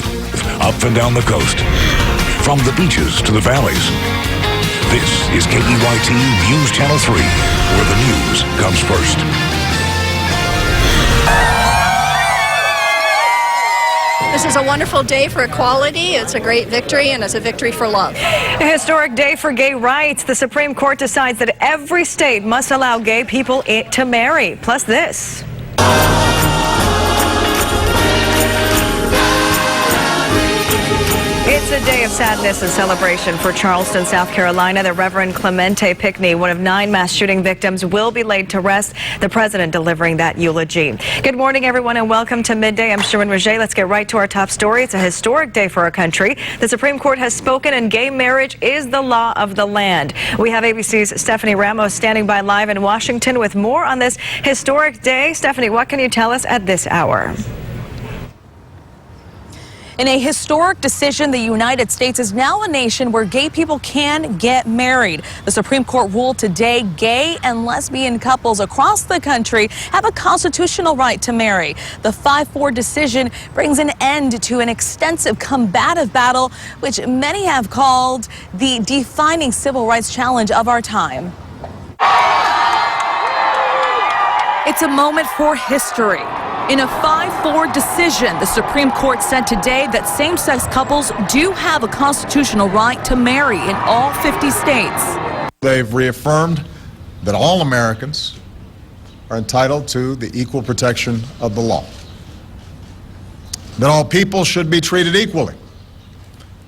Drive, up and down the coast, from the beaches to the valleys. This is KEYT News Channel 3, where the news comes first. This is a wonderful day for equality. It's a great victory, and it's a victory for love. A historic day for gay rights. The Supreme Court decides that every state must allow gay people to marry. Plus this. It's a day of sadness and celebration for Charleston, South Carolina. The Reverend Clemente Pickney, one of 9 mass shooting victims, will be laid to rest. The president delivering that eulogy. Good morning, everyone, and welcome to Midday. I'm Sharon Roget. Let's get right to our top story. It's a historic day for our country. The Supreme Court has spoken, and gay marriage is the law of the land. We have ABC's Stephanie Ramos standing by live in Washington with more on this historic day. Stephanie, what can you tell us at this hour? In a historic decision, the United States is now a nation where gay people can get married. The Supreme Court ruled today gay and lesbian couples across the country have a constitutional right to marry. The 5-4 decision brings an end to an extensive combative battle, which many have called the defining civil rights challenge of our time. It's a moment for history. In a 5-4 decision, the Supreme Court said today that same-sex couples do have a constitutional right to marry in all 50 states. They've reaffirmed that all Americans are entitled to the equal protection of the law. That all people should be treated equally,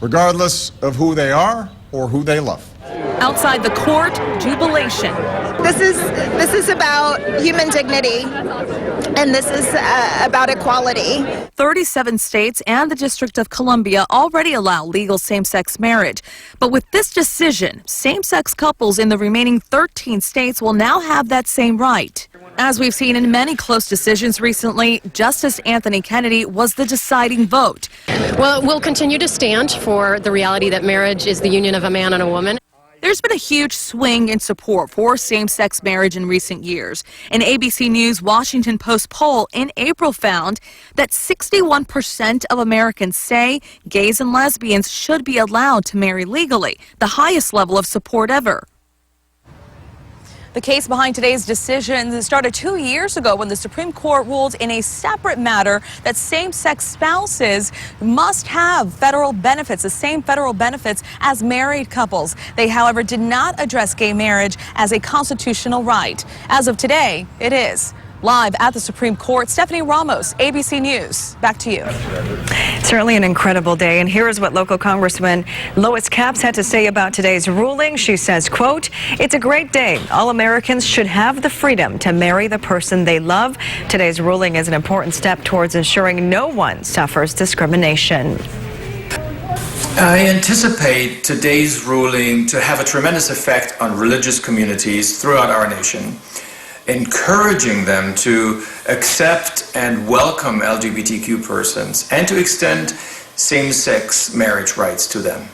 regardless of who they are or who they love. Outside the court, jubilation. This is about human dignity, and this is about equality. 37 states and the District of Columbia already allow legal same-sex marriage. But with this decision, same-sex couples in the remaining 13 states will now have that same right. As we've seen in many close decisions recently, Justice Anthony Kennedy was the deciding vote. Well, we'll continue to stand for the reality that marriage is the union of a man and a woman. There's been a huge swing in support for same-sex marriage in recent years. An ABC News Washington Post poll in April found that 61% of Americans say gays and lesbians should be allowed to marry legally, the highest level of support ever. The case behind today's decision started 2 years ago when the Supreme Court ruled in a separate matter that same-sex spouses must have federal benefits, the same federal benefits as married couples. They, however, did not address gay marriage as a constitutional right. As of today, it is. Live at the Supreme Court, Stephanie Ramos, ABC News. Back to you. Certainly an incredible day, and here is what local Congressman Lois Capps had to say about today's ruling. She says, quote, "It's a great day. All Americans should have the freedom to marry the person they love. Today's ruling is an important step towards ensuring no one suffers discrimination." I anticipate today's ruling to have a tremendous effect on religious communities throughout our nation, encouraging them to accept and welcome LGBTQ persons and to extend same-sex marriage rights to them.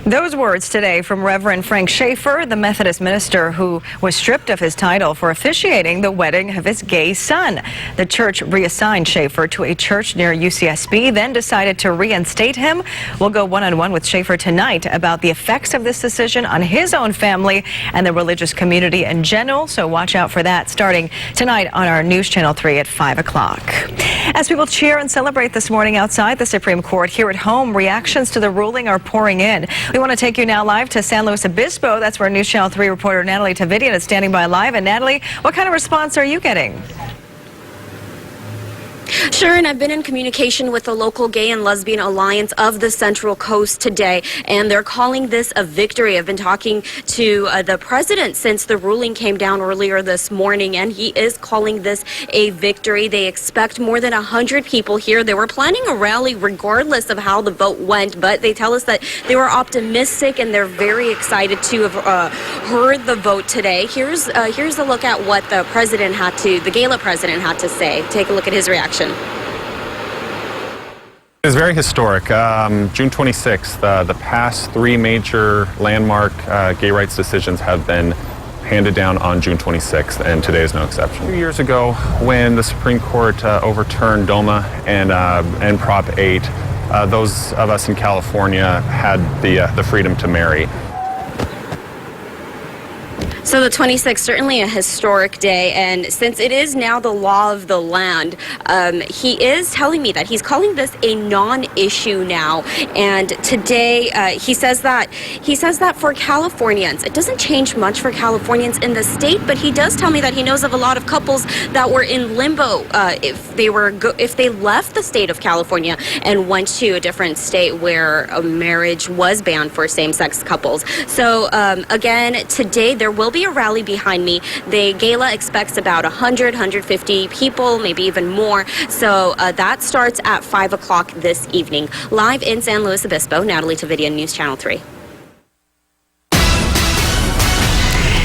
Those words today from Reverend Frank Schaefer, the Methodist minister who was stripped of his title for officiating the wedding of his gay son. The church reassigned Schaefer to a church near UCSB, then decided to reinstate him. We'll go one-on-one with Schaefer tonight about the effects of this decision on his own family and the religious community in general, so watch out for that starting tonight on our News Channel 3 at 5 o'clock. As people cheer and celebrate this morning outside the Supreme Court, here at home, reactions to the ruling are pouring in. We want to take you now live to San Luis Obispo. That's where News Channel 3 reporter Natalie Tavidian is standing by live. And Natalie, what kind of response are you getting? Sure, and I've been in communication with the local Gay and Lesbian Alliance of the Central Coast today, and they're calling this a victory. I've been talking to the president since the ruling came down earlier this morning, and he is calling this a victory. They expect more than 100 people here. They were planning a rally regardless of how the vote went, but they tell us that they were optimistic and they're very excited to have heard the vote today. Here's a look at what the gala president had to say. Take a look at his reaction. It is very historic. June 26th, the past 3 major landmark gay rights decisions have been handed down on June 26th, and today is no exception. 2 years ago, when the Supreme Court overturned DOMA and Prop 8, those of us in California had the freedom to marry. So the 26th, certainly a historic day, and since it is now the law of the land, he is telling me that he's calling this a non-issue now. And today, he says that for Californians, it doesn't change much for Californians in the state, but he does tell me that he knows of a lot of couples that were in limbo if they left the state of California and went to a different state where a marriage was banned for same-sex couples. So again, today there will be a rally behind me. The gala expects about 100, 150 people, maybe even more. So that starts at 5 o'clock this evening. Live in San Luis Obispo, Natalie Tavidian, News Channel 3.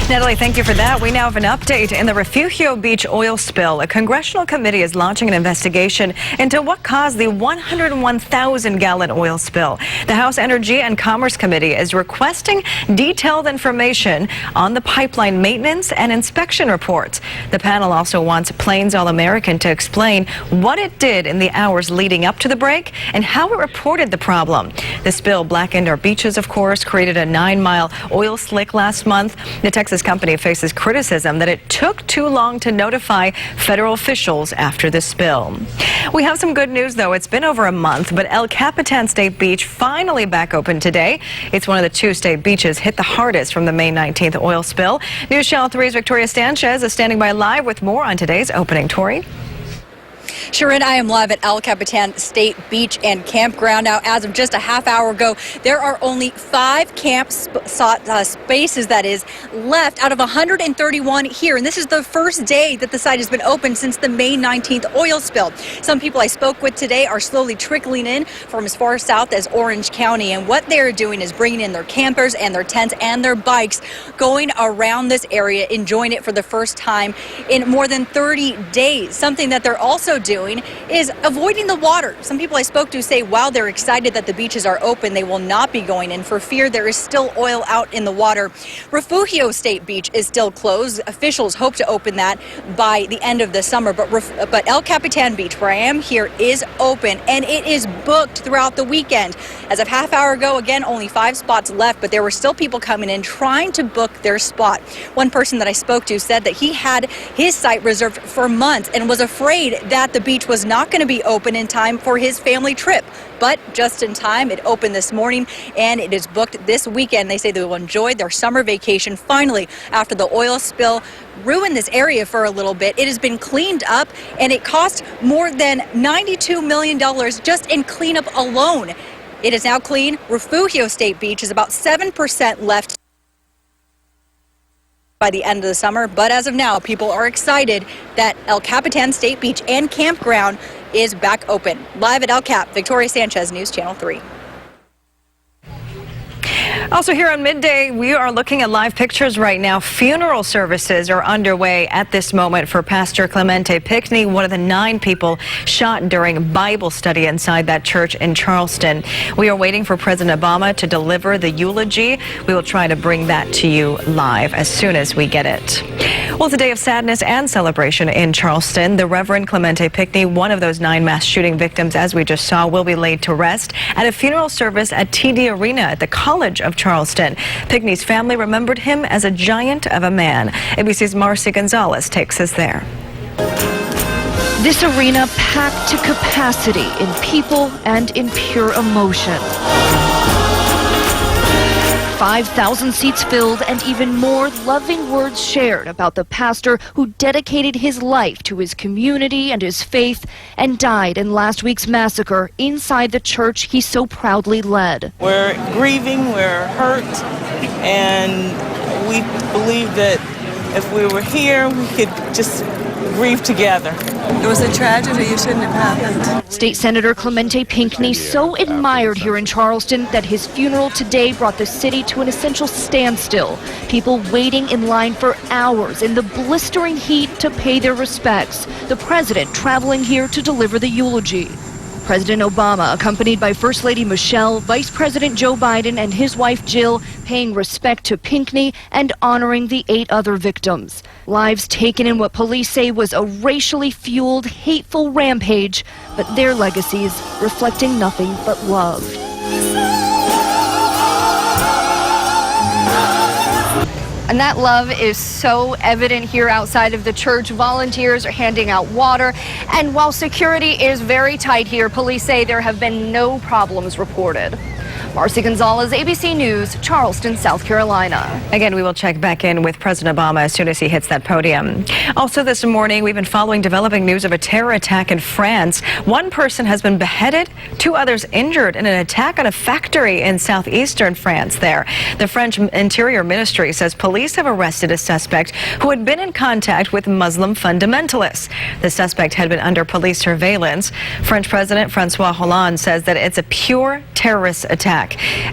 Natalie, thank you for that. We now have an update in the Refugio Beach oil spill. A congressional committee is launching an investigation into what caused the 101,000-gallon oil spill. The House Energy and Commerce Committee is requesting detailed information on the pipeline maintenance and inspection reports. The panel also wants Plains All-American to explain what it did in the hours leading up to the break and how it reported the problem. The spill blackened our beaches, of course, created a 9-mile oil slick last month. The Texas company faces criticism that it took too long to notify federal officials after the spill. We have some good news, though. It's been over a month, but El Capitan State Beach finally back open today. It's one of the 2 state beaches hit the hardest from the May 19th oil spill. News Channel 3's Victoria Sanchez is standing by live with more on today's opening. Tori? Sharon, I am live at El Capitan State Beach and Campground. Now, as of just a half hour ago, there are only 5 camp spaces, that is, left out of 131 here. And this is the first day that the site has been open since the May 19th oil spill. Some people I spoke with today are slowly trickling in from as far south as Orange County. And what they're doing is bringing in their campers and their tents and their bikes, going around this area, enjoying it for the first time in more than 30 days. Something that they're also doing is avoiding the water. Some people I spoke to say while they're excited that the beaches are open, they will not be going in for fear there is still oil out in the water. Refugio State Beach is still closed. Officials hope to open that by the end of the summer, but El Capitan Beach, where I am here, is open, and it is booked throughout the weekend. As of half hour ago, again, only 5 spots left, but there were still people coming in trying to book their spot. One person that I spoke to said that he had his site reserved for months and was afraid that the beach was not going to be open in time for his family trip. But just in time, it opened this morning and it is booked this weekend. They say they will enjoy their summer vacation finally after the oil spill ruined this area for a little bit. It has been cleaned up and it cost more than $92 million just in cleanup alone. It is now clean. Refugio State Beach is about 7% left by the end of the summer, but as of now, people are excited that El Capitan State Beach and Campground is back open. Live at El Cap, Victoria Sanchez, News Channel 3. Also here on Midday, we are looking at live pictures right now. Funeral services are underway at this moment for Pastor Clemente Pinckney, one of the 9 people shot during Bible study inside that church in Charleston. We are waiting for President Obama to deliver the eulogy. We will try to bring that to you live as soon as we get it. Well, it's a day of sadness and celebration in Charleston. The Reverend Clemente Pinckney, one of those 9 mass shooting victims, as we just saw, will be laid to rest at a funeral service at TD Arena at the College of Charleston. Pinckney's family remembered him as a giant of a man. ABC's Marcy Gonzalez takes us there. This arena packed to capacity in people and in pure emotion. 5,000 seats filled and even more loving words shared about the pastor who dedicated his life to his community and his faith and died in last week's massacre inside the church he so proudly led. We're grieving, we're hurt, and we believe that if we were here, we could just grieve together. It was a tragedy. It shouldn't have happened. State Senator Clemente Pinckney so admired here in Charleston that his funeral today brought the city to an essential standstill. People waiting in line for hours in the blistering heat to pay their respects. The president traveling here to deliver the eulogy. President Obama, accompanied by First Lady Michelle, Vice President Joe Biden, and his wife Jill, paying respect to Pinckney and honoring the 8 other victims. Lives taken in what police say was a racially fueled, hateful rampage, but their legacies reflecting nothing but love. And that love is so evident here outside of the church. Volunteers are handing out water. And while security is very tight here, police say there have been no problems reported. Marcy Gonzalez, ABC News, Charleston, South Carolina. Again, we will check back in with President Obama as soon as he hits that podium. Also this morning, we've been following developing news of a terror attack in France. One person has been beheaded, 2 others injured in an attack on a factory in southeastern France there. The French Interior Ministry says police have arrested a suspect who had been in contact with Muslim fundamentalists. The suspect had been under police surveillance. French President Francois Hollande says that it's a pure terrorist attack.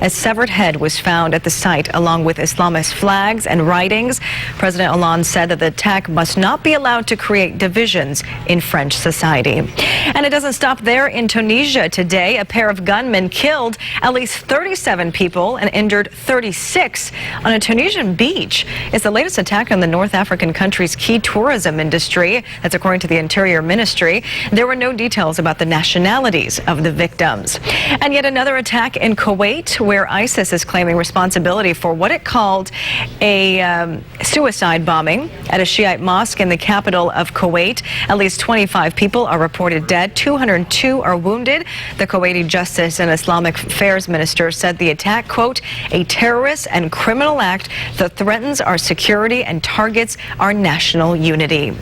A severed head was found at the site along with Islamist flags and writings. President Hollande said that the attack must not be allowed to create divisions in French society. And it doesn't stop there. In Tunisia today, a pair of gunmen killed at least 37 people and injured 36 on a Tunisian beach. It's the latest attack on the North African country's key tourism industry. That's according to the Interior Ministry. There were no details about the nationalities of the victims. And yet another attack in Kuwait, where ISIS is claiming responsibility for what it called a suicide bombing at a Shiite mosque in the capital of Kuwait. At least 25 people are reported dead. 202 are wounded. The Kuwaiti Justice and Islamic Affairs Minister said the attack, quote, a terrorist and criminal act that threatens our security and targets our national unity.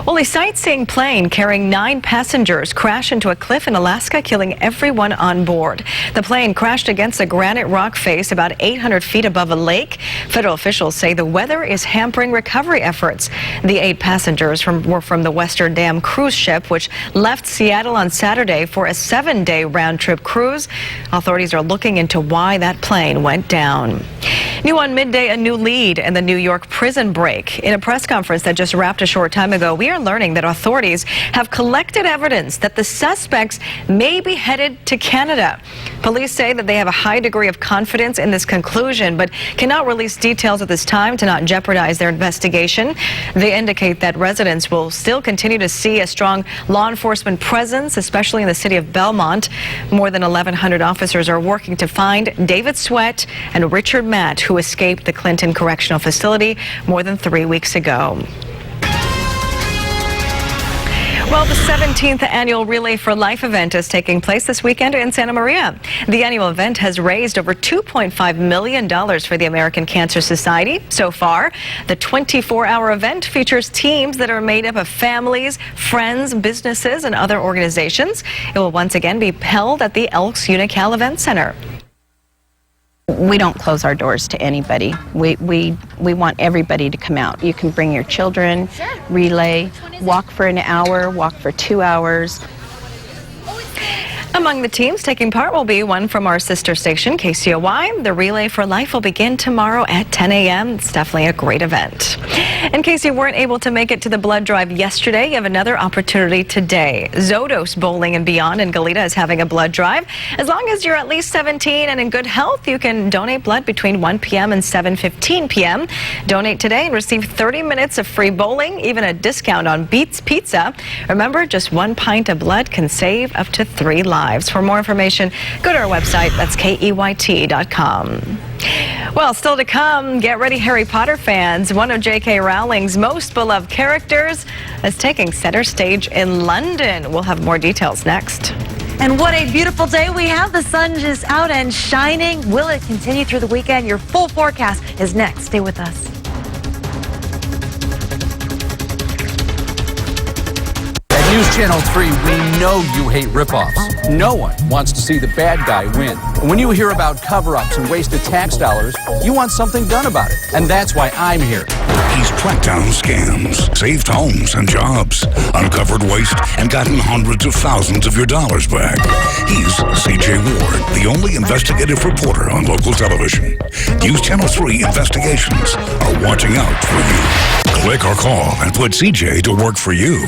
Well, a sightseeing plane carrying 9 passengers crashed into a cliff in Alaska, killing everyone on board. The plane crashed against a granite rock face about 800 feet above a lake. Federal officials say the weather is hampering recovery efforts. The 8 passengers were from the Western Dam cruise ship, which left Seattle on Saturday for a 7-day round-trip cruise. Authorities are looking into why that plane went down. New on midday, a new lead in the New York prison break. In a press conference that just wrapped a short time ago, we are learning that authorities have collected evidence that the suspects may be headed to Canada. Police say that they have a high degree of confidence in this conclusion, but cannot release details at this time to not jeopardize their investigation. They indicate that residents will still continue to see a strong law enforcement presence, especially in the city of Belmont. More than 1,100 officers are working to find David Sweat and Richard Matt, who escaped the Clinton Correctional Facility more than 3 weeks ago. Well, the 17th annual Relay for Life event is taking place this weekend in Santa Maria. The annual event has raised over $2.5 million for the American Cancer Society. So far, the 24-hour event features teams that are made up of families, friends, businesses, and other organizations. It will once again be held at the Elks Unocal Event Center. We don't close our doors to anybody. We want everybody to come out. You can bring your children, relay, walk for an hour, walk for 2 hours. Among the teams taking part will be one from our sister station, KCOY. The Relay for Life will begin tomorrow at 10 a.m. It's definitely a great event. In case you weren't able to make it to the blood drive yesterday, you have another opportunity today. Zodos Bowling and Beyond in Goleta is having a blood drive. As long as you're at least 17 and in good health, you can donate blood between 1 p.m. and 7:15 p.m. Donate today and receive 30 minutes of free bowling, even a discount on Beats Pizza. Remember, just 1 pint of blood can save up to 3 lives. For more information, go to our website. That's KEYT.com. Well, still to come, get ready, Harry Potter fans. One of J.K. Rowling's most beloved characters is taking center stage in London. We'll have more details next. And what a beautiful day we have. The sun is out and shining. Will it continue through the weekend? Your full forecast is next. Stay with us. News Channel 3, we know you hate ripoffs. No one wants to see the bad guy win. When you hear about cover-ups and wasted tax dollars, you want something done about it. And that's why I'm here. He's tracked down scams, saved homes and jobs, uncovered waste, and gotten hundreds of thousands of your dollars back. He's CJ Ward, the only investigative reporter on local television. News Channel 3 investigations are watching out for you. Click or call and put CJ to work for you.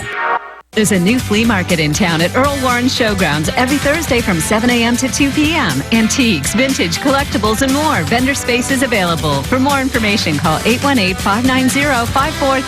There's a new flea market in town at Earl Warren Showgrounds every Thursday from 7 a.m. to 2 p.m. Antiques, vintage, collectibles, and more. Vendor space is available. For more information, call 818-590-54